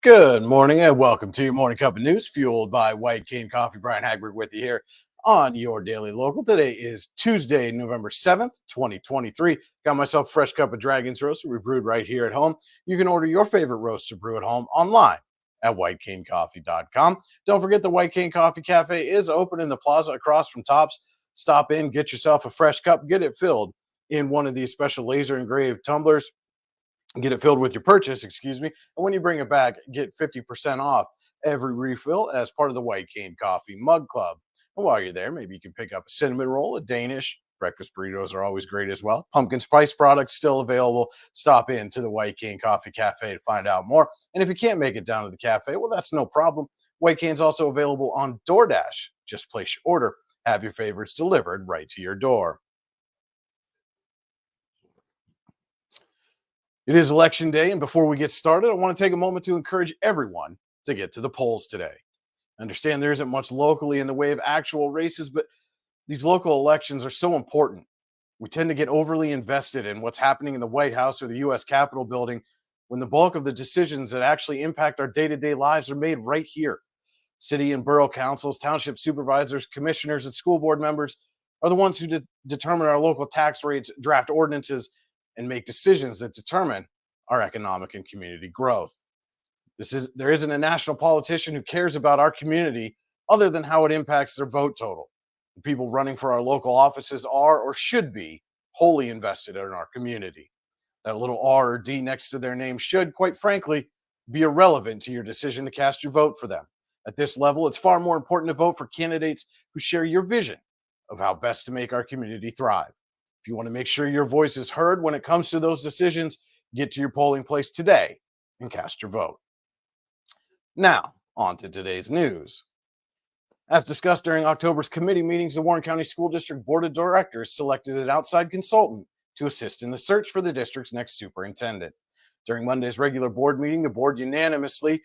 Good morning and welcome to your morning cup of news fueled by White Cane Coffee. Brian Hagberg with you here on your daily local. Today is Tuesday, November 7th, 2023. Got myself a fresh cup of Dragon's Roast we brewed right here at home. You can order your favorite roast to brew at home online at whitecanecoffee.com. Don't forget the White Cane Coffee Cafe is open in the plaza across from Tops. Stop in, get yourself a fresh cup, get it filled in one of these special laser engraved tumblers. Get it filled with your purchase, excuse me. And when you bring it back, get 50% off every refill as part of the White Cane Coffee Mug Club. And while you're there, maybe you can pick up a cinnamon roll, a Danish. Breakfast burritos are always great as well. Pumpkin spice products still available. Stop in to the White Cane Coffee Cafe to find out more. And if you can't make it down to the cafe, well, that's no problem. White Cane's also available on DoorDash. Just place your order, have your favorites delivered right to your door. It is election day, and before we get started, I want to take a moment to encourage everyone to get to the polls today. I understand there isn't much locally in the way of actual races, but these local elections are so important. We tend to get overly invested in what's happening in the White House or the U.S. Capitol building when the bulk of the decisions that actually impact our day-to-day lives are made right here. City and borough councils, township supervisors, commissioners, and school board members are the ones who determine our local tax rates, draft ordinances, and make decisions that determine our economic and community growth. There isn't a national politician who cares about our community other than how it impacts their vote total. The people running for our local offices are or should be wholly invested in our community. That little R or D next to their name should, quite frankly, be irrelevant to your decision to cast your vote for them. At this level, it's far more important to vote for candidates who share your vision of how best to make our community thrive. If you want to make sure your voice is heard when it comes to those decisions, get to your polling place today and cast your vote. Now, on to today's news. As discussed during October's committee meetings, the Warren County School District Board of Directors selected an outside consultant to assist in the search for the district's next superintendent. During Monday's regular board meeting, the board unanimously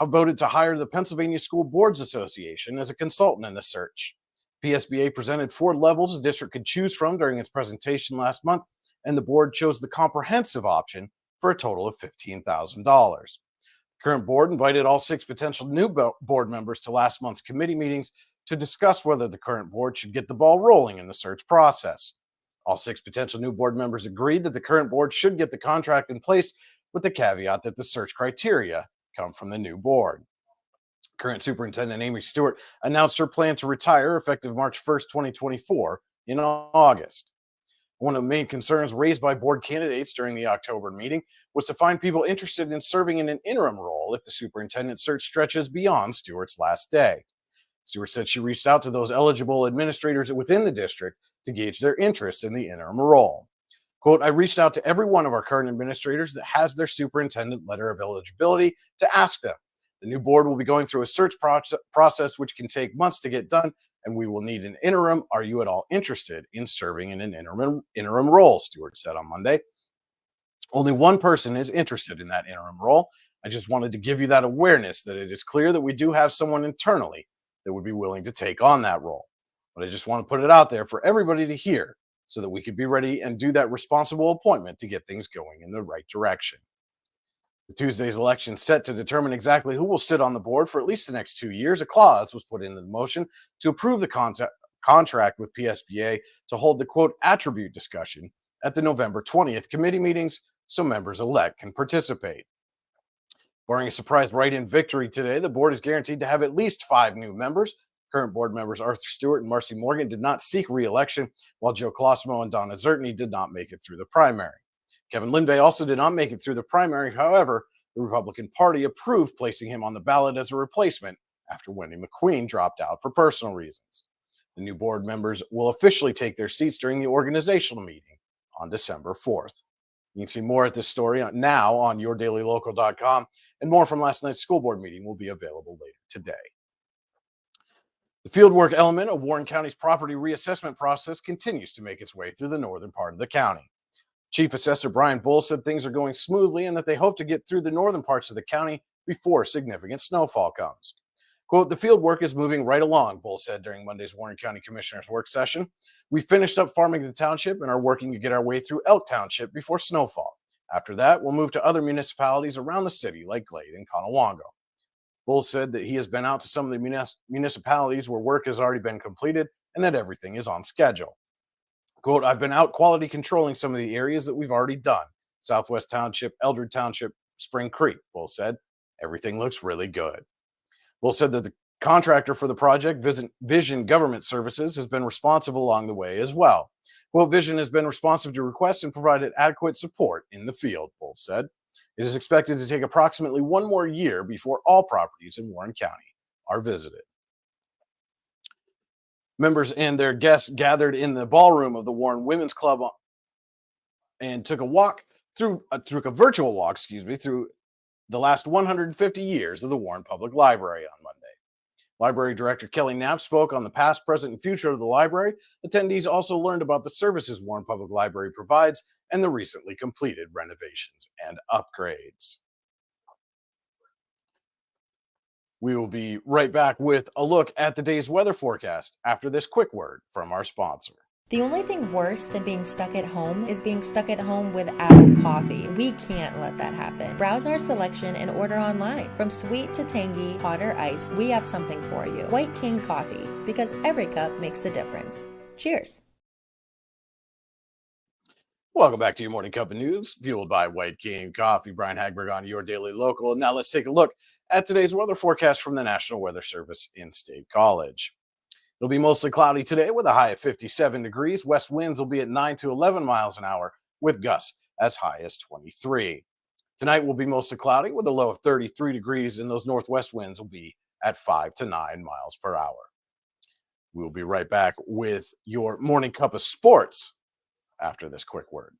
voted to hire the Pennsylvania School Boards Association as a consultant in the search. PSBA presented 4 levels the district could choose from during its presentation last month, and the board chose the comprehensive option for a total of $15,000. The current board invited all 6 potential new board members to last month's committee meetings to discuss whether the current board should get the ball rolling in the search process. All 6 potential new board members agreed that the current board should get the contract in place, with the caveat that the search criteria come from the new board. Current Superintendent Amy Stewart announced her plan to retire effective March 1st, 2024 in August. One of the main concerns raised by board candidates during the October meeting was to find people interested in serving in an interim role if the superintendent search stretches beyond Stewart's last day. Stewart said she reached out to those eligible administrators within the district to gauge their interest in the interim role. Quote, I reached out to every one of our current administrators that has their superintendent letter of eligibility to ask them. The new board will be going through a search process which can take months to get done, and we will need an interim. Are you at all interested in serving in an interim role? Stewart said on Monday. Only one person is interested in that interim role. I just wanted to give you that awareness that it is clear that we do have someone internally that would be willing to take on that role. But I just want to put it out there for everybody to hear so that we could be ready and do that responsible appointment to get things going in the right direction. Tuesday's election set to determine exactly who will sit on the board for at least the next 2 years. A clause was put into the motion to approve the contract with PSBA to hold the, quote, attribute discussion at the November 20th committee meetings so members-elect can participate. Barring a surprise write-in victory today, the board is guaranteed to have at least 5 new members. Current board members Arthur Stewart and Marcy Morgan did not seek re-election, while Joe Colosimo and Donna Zertney did not make it through the primary. Kevin Lindvay also did not make it through the primary. However, the Republican Party approved placing him on the ballot as a replacement after Wendy McQueen dropped out for personal reasons. The new board members will officially take their seats during the organizational meeting on December 4th. You can see more at this story now on yourdailylocal.com, and more from last night's school board meeting will be available later today. The fieldwork element of Warren County's property reassessment process continues to make its way through the northern part of the county. Chief Assessor Brian Bull said things are going smoothly and that they hope to get through the northern parts of the county before significant snowfall comes. Quote, the field work is moving right along, Bull said during Monday's Warren County Commissioners work session. We finished up Farmington Township and are working to get our way through Elk Township before snowfall. After that, we'll move to other municipalities around the city like Glade and Conowongo. Bull said that he has been out to some of the municipalities where work has already been completed and that everything is on schedule. Quote, I've been out quality controlling some of the areas that we've already done. Southwest Township, Eldred Township, Spring Creek, Bull said. Everything looks really good. Bull said that the contractor for the project, Vision Government Services, has been responsive along the way as well. Quote, Vision has been responsive to requests and provided adequate support in the field, Bull said. It is expected to take approximately one more year before all properties in Warren County are visited. Members and their guests gathered in the ballroom of the Warren Women's Club and took a virtual walk, through the last 150 years of the Warren Public Library on Monday. Library Director Kelly Knapp spoke on the past, present, and future of the library. Attendees also learned about the services Warren Public Library provides and the recently completed renovations and upgrades. We will be right back with a look at the day's weather forecast after this quick word from our sponsor. The only thing worse than being stuck at home is being stuck at home without coffee. We can't let that happen. Browse our selection and order online. From sweet to tangy, hot or iced, we have something for you. White King Coffee, because every cup makes a difference. Cheers. Welcome back to your morning cup of news, fueled by White King Coffee. Brian Hagberg on your daily local. Now let's take a look at today's weather forecast from the National Weather Service in State College. It'll be mostly cloudy today with a high of 57 degrees. West winds will be at 9 to 11 miles an hour with gusts as high as 23. Tonight will be mostly cloudy with a low of 33 degrees, and those northwest winds will be at 5 to 9 miles per hour. We'll be right back with your morning cup of sports after this quick word.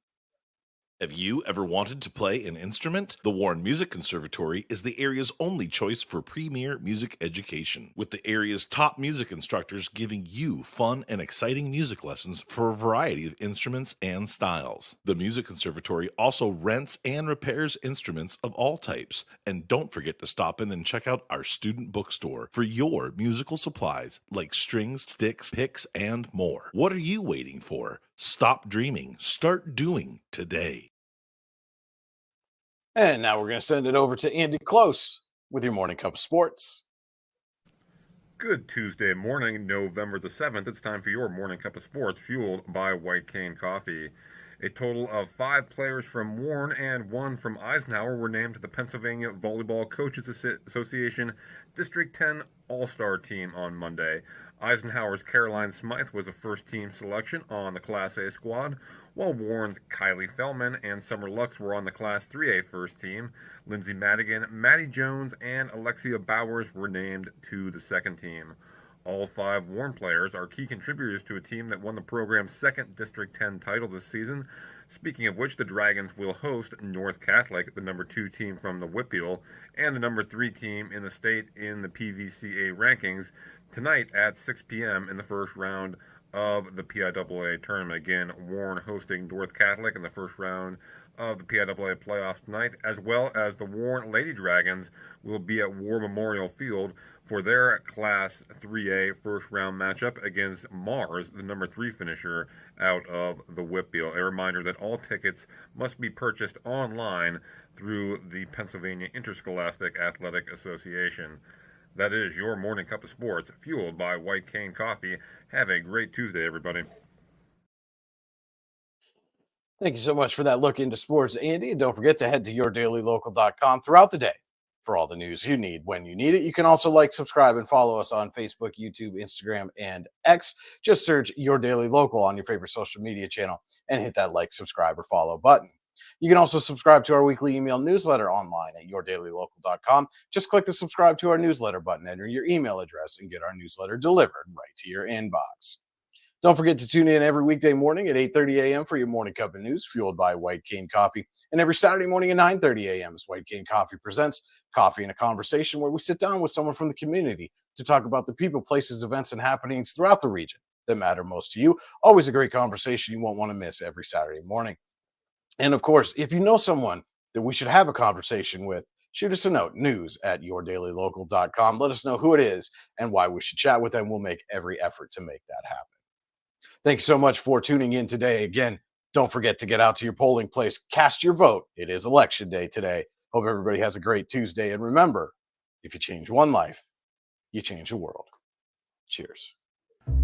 Have you ever wanted to play an instrument? The Warren Music Conservatory is the area's only choice for premier music education, with the area's top music instructors giving you fun and exciting music lessons for a variety of instruments and styles. The Music Conservatory also rents and repairs instruments of all types. And don't forget to stop in and check out our student bookstore for your musical supplies like strings, sticks, picks, and more. What are you waiting for? Stop dreaming. Start doing today. And now we're going to send it over to Andy Close with your morning cup of sports. Good Tuesday morning, November the 7th. It's time for your morning cup of sports, fueled by White Cane Coffee. A total of 5 players from Warren and 1 from Eisenhower were named to the Pennsylvania Volleyball Coaches Association District 10 All-Star Team on Monday. Eisenhower's Caroline Smythe was a first-team selection on the Class A squad, while Warren's Kylie Fellman and Summer Lux were on the Class 3A first team. Lindsay Madigan, Maddie Jones, and Alexia Bowers were named to the second team. All 5 Warren players are key contributors to a team that won the program's second District 10 title this season. Speaking of which, the Dragons will host North Catholic, the number 2 team from the Whitfield, and the number 3 team in the state in the PVCA rankings tonight at 6 p.m. in the first round of the PIAA tournament. Again, Warren hosting North Catholic in the first round of the PIAA playoffs tonight, as well as the Warren Lady Dragons will be at War Memorial Field for their Class 3A first round matchup against Mars, the number 3 finisher out of the Whitfield. A reminder that all tickets must be purchased online through the Pennsylvania Interscholastic Athletic Association. That is your morning cup of sports, fueled by White Cane Coffee. Have a great Tuesday, everybody. Thank you so much for that look into sports, Andy. And don't forget to head to yourdailylocal.com throughout the day for all the news you need when you need it. You can also like, subscribe, and follow us on Facebook, YouTube, Instagram, and X. Just search Your Daily Local on your favorite social media channel and hit that like, subscribe, or follow button. You can also subscribe to our weekly email newsletter online at yourdailylocal.com. Just click the subscribe to our newsletter button, enter your email address, and get our newsletter delivered right to your inbox. Don't forget to tune in every weekday morning at 8:30 a.m. for your morning cup of news, fueled by White Cane Coffee. And every Saturday morning at 9:30 a.m. as White Cane Coffee presents Coffee and a Conversation, where we sit down with someone from the community to talk about the people, places, events, and happenings throughout the region that matter most to you. Always a great conversation you won't want to miss every Saturday morning. And of course, if you know someone that we should have a conversation with, shoot us a note, news@yourdailylocal.com. Let us know who it is and why we should chat with them. We'll make every effort to make that happen. Thank you so much for tuning in today. Again, Don't forget to get out to your polling place. Cast your vote. It is election day today. Hope everybody has a great Tuesday. And remember, if you change one life, you change the world. Cheers. You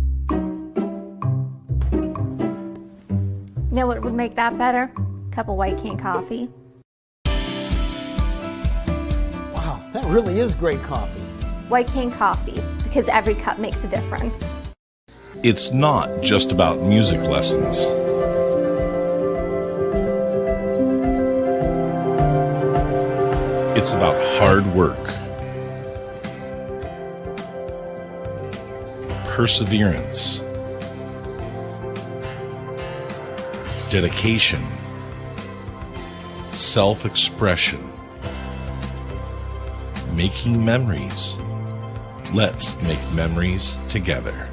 know what would make that better? A cup of White Cane coffee. Wow, that really is great coffee. White Cane coffee, because every cup makes a difference. It's not just about music lessons. It's about hard work, perseverance, dedication, self-expression, making memories. Let's make memories together.